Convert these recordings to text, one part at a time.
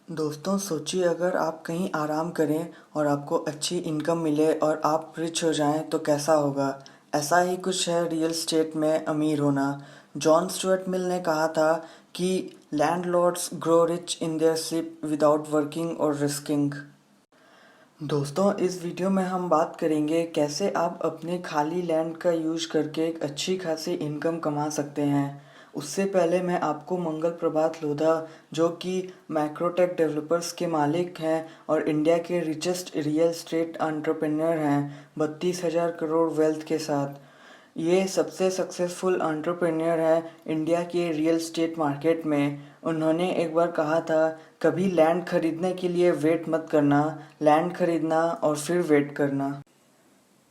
दोस्तों सोचिए अगर आप कहीं आराम करें और आपको अच्छी इनकम मिले और आप रिच हो जाएं तो कैसा होगा। ऐसा ही कुछ है रियल स्टेट में अमीर होना। जॉन स्टुअर्ट मिल ने कहा था कि landlords grow rich in their sleep without working और रिस्किंग। दोस्तों इस वीडियो में हम बात करेंगे कैसे आप अपने खाली लैंड का यूज करके एक अच्छी खासी इनकम कमा सकते हैं। उससे पहले मैं आपको मंगल प्रभात लोधा जो कि मैक्रोटेक डेवलपर्स के मालिक हैं और इंडिया के रिचेस्ट रियल एस्टेट एंटरप्रेन्योर हैं 32,000 करोड़ वेल्थ के साथ। ये सबसे सक्सेसफुल एंटरप्रेन्योर है इंडिया के रियल एस्टेट मार्केट में। उन्होंने एक बार कहा था, कभी लैंड खरीदने के लिए वेट मत करना, लैंड खरीदना और फिर वेट करना।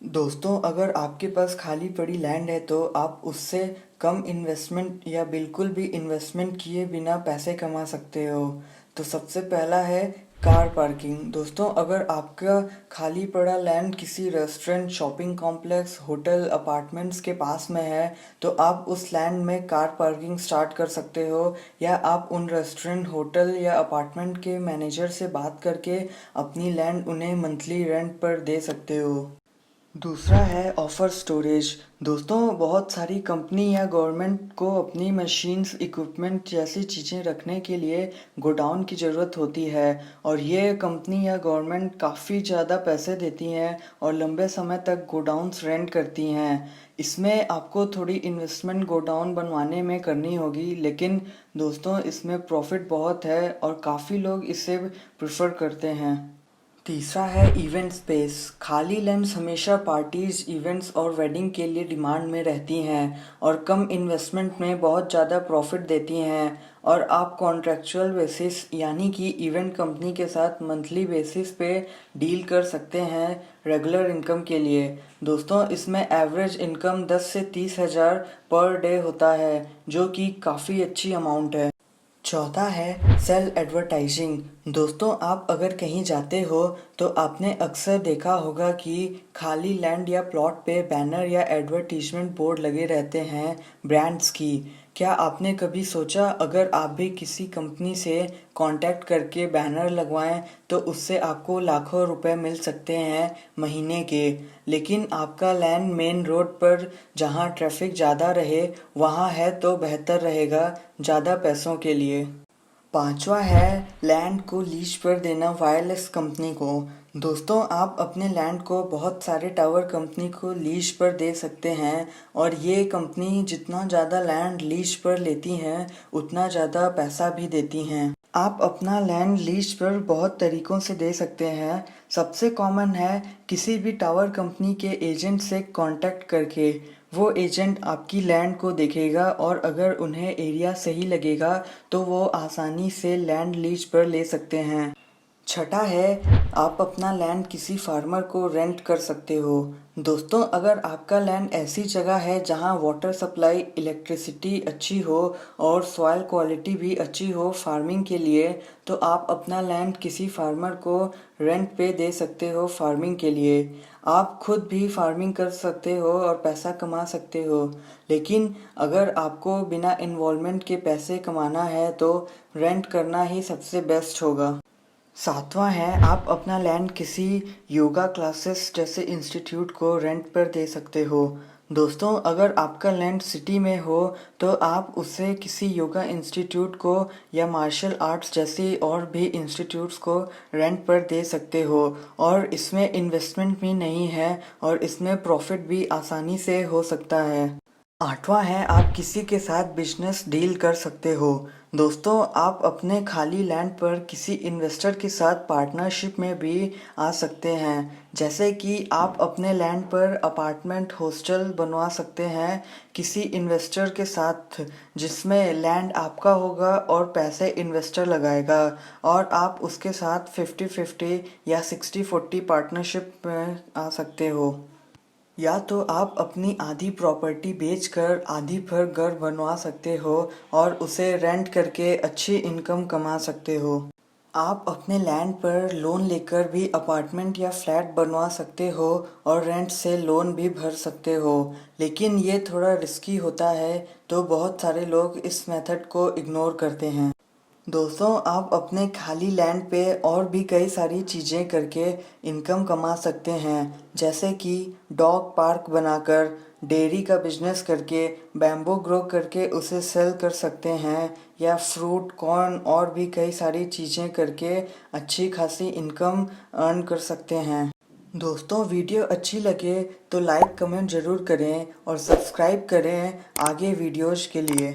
दोस्तों अगर आपके पास खाली पड़ी लैंड है तो आप उससे कम इन्वेस्टमेंट या बिल्कुल भी इन्वेस्टमेंट किए बिना पैसे कमा सकते हो। तो सबसे पहला है कार पार्किंग। दोस्तों अगर आपका खाली पड़ा लैंड किसी restaurant, shopping complex, hotel, apartments के पास में है तो आप उस लैंड में कार पार्किंग स्टार्ट कर सकते हो, या आप उन रेस्टोरेंट, होटल या अपार्टमेंट के मैनेजर से बात करके अपनी लैंड उन्हें मंथली रेंट पर दे सकते हो। दूसरा है ऑफर स्टोरेज। दोस्तों बहुत सारी कंपनी या गवर्नमेंट को अपनी मशीन्स, इक्विपमेंट जैसी चीज़ें रखने के लिए गोडाउन की ज़रूरत होती है और ये कंपनी या गवर्नमेंट काफ़ी ज़्यादा पैसे देती हैं और लंबे समय तक गोडाउन्स रेंट करती हैं। इसमें आपको थोड़ी इन्वेस्टमेंट गोडाउन बनवाने में करनी होगी, लेकिन दोस्तों इसमें प्रॉफिट बहुत है और काफ़ी लोग इसे प्रेफर करते हैं। तीसरा है इवेंट स्पेस। खाली लैंड्स हमेशा पार्टीज, इवेंट्स और वेडिंग के लिए डिमांड में रहती हैं और कम इन्वेस्टमेंट में बहुत ज़्यादा प्रॉफिट देती हैं और आप कॉन्ट्रैक्चुअल बेसिस यानी कि इवेंट कंपनी के साथ मंथली बेसिस पे डील कर सकते हैं रेगुलर इनकम के लिए। दोस्तों इसमें एवरेज इनकम 10 से 30 हज़ार पर डे होता है जो कि काफ़ी अच्छी अमाउंट है। चौथा है सेल एडवर्टाइजिंग। दोस्तों आप अगर कहीं जाते हो तो आपने अक्सर देखा होगा कि खाली लैंड या प्लॉट पे बैनर या एडवर्टीजमेंट बोर्ड लगे रहते हैं ब्रांड्स की। क्या आपने कभी सोचा अगर आप भी किसी कंपनी से कांटेक्ट करके बैनर लगवाएं तो उससे आपको लाखों रुपए मिल सकते हैं महीने के, लेकिन आपका लैंड मेन रोड पर जहां ट्रैफिक ज़्यादा रहे वहां है तो बेहतर रहेगा ज़्यादा पैसों के लिए। पांचवा है लैंड को लीज पर देना वायरलेस कंपनी को। दोस्तों आप अपने लैंड को बहुत सारे टावर कंपनी को लीज पर दे सकते हैं और ये कंपनी जितना ज़्यादा लैंड लीज पर लेती हैं उतना ज़्यादा पैसा भी देती हैं। आप अपना लैंड लीज पर बहुत तरीकों से दे सकते हैं। सबसे कॉमन है किसी भी टावर कंपनी के एजेंट से कांटेक्ट करके। वो एजेंट आपकी लैंड को देखेगा और अगर उन्हें एरिया सही लगेगा तो वो आसानी से लैंड लीज पर ले सकते हैं। छठा है आप अपना लैंड किसी फार्मर को रेंट कर सकते हो। दोस्तों अगर आपका लैंड ऐसी जगह है जहां वाटर सप्लाई, इलेक्ट्रिसिटी अच्छी हो और सॉइल क्वालिटी भी अच्छी हो फार्मिंग के लिए, तो आप अपना लैंड किसी फार्मर को रेंट पे दे सकते हो फार्मिंग के लिए। आप खुद भी फार्मिंग कर सकते हो और पैसा कमा सकते हो, लेकिन अगर आपको बिना इन्वॉल्वमेंट के पैसे कमाना है तो रेंट करना ही सबसे बेस्ट होगा। सातवां है आप अपना लैंड किसी योगा क्लासेस जैसे इंस्टीट्यूट को रेंट पर दे सकते हो। दोस्तों अगर आपका लैंड सिटी में हो तो आप उसे किसी योगा इंस्टीट्यूट को या मार्शल आर्ट्स जैसी और भी इंस्टीट्यूट्स को रेंट पर दे सकते हो और इसमें इन्वेस्टमेंट भी नहीं है और इसमें प्रॉफिट भी आसानी से हो सकता है। आठवां है आप किसी के साथ बिजनेस डील कर सकते हो। दोस्तों आप अपने खाली लैंड पर किसी इन्वेस्टर के साथ पार्टनरशिप में भी आ सकते हैं, जैसे कि आप अपने लैंड पर अपार्टमेंट, हॉस्टल बनवा सकते हैं किसी इन्वेस्टर के साथ जिसमें लैंड आपका होगा और पैसे इन्वेस्टर लगाएगा और आप उसके साथ 50-50 या 60-40 पार्टनरशिप में आ सकते हो। या तो आप अपनी आधी प्रॉपर्टी बेचकर आधी पर घर बनवा सकते हो और उसे रेंट करके अच्छी इनकम कमा सकते हो। आप अपने लैंड पर लोन लेकर भी अपार्टमेंट या फ्लैट बनवा सकते हो और रेंट से लोन भी भर सकते हो, लेकिन ये थोड़ा रिस्की होता है तो बहुत सारे लोग इस मेथड को इग्नोर करते हैं। दोस्तों, आप अपने खाली लैंड पे और भी कई सारी चीज़ें करके इनकम कमा सकते हैं, जैसे कि डॉग पार्क बनाकर, डेयरी का बिजनेस करके, बैम्बू ग्रो करके उसे सेल कर सकते हैं, या फ्रूट, कॉर्न और भी कई सारी चीज़ें करके अच्छी खासी इनकम अर्न कर सकते हैं। दोस्तों, वीडियो अच्छी लगे तो लाइक कमेंट ज़रूर करें और सब्सक्राइब करें आगे वीडियोज़ के लिए।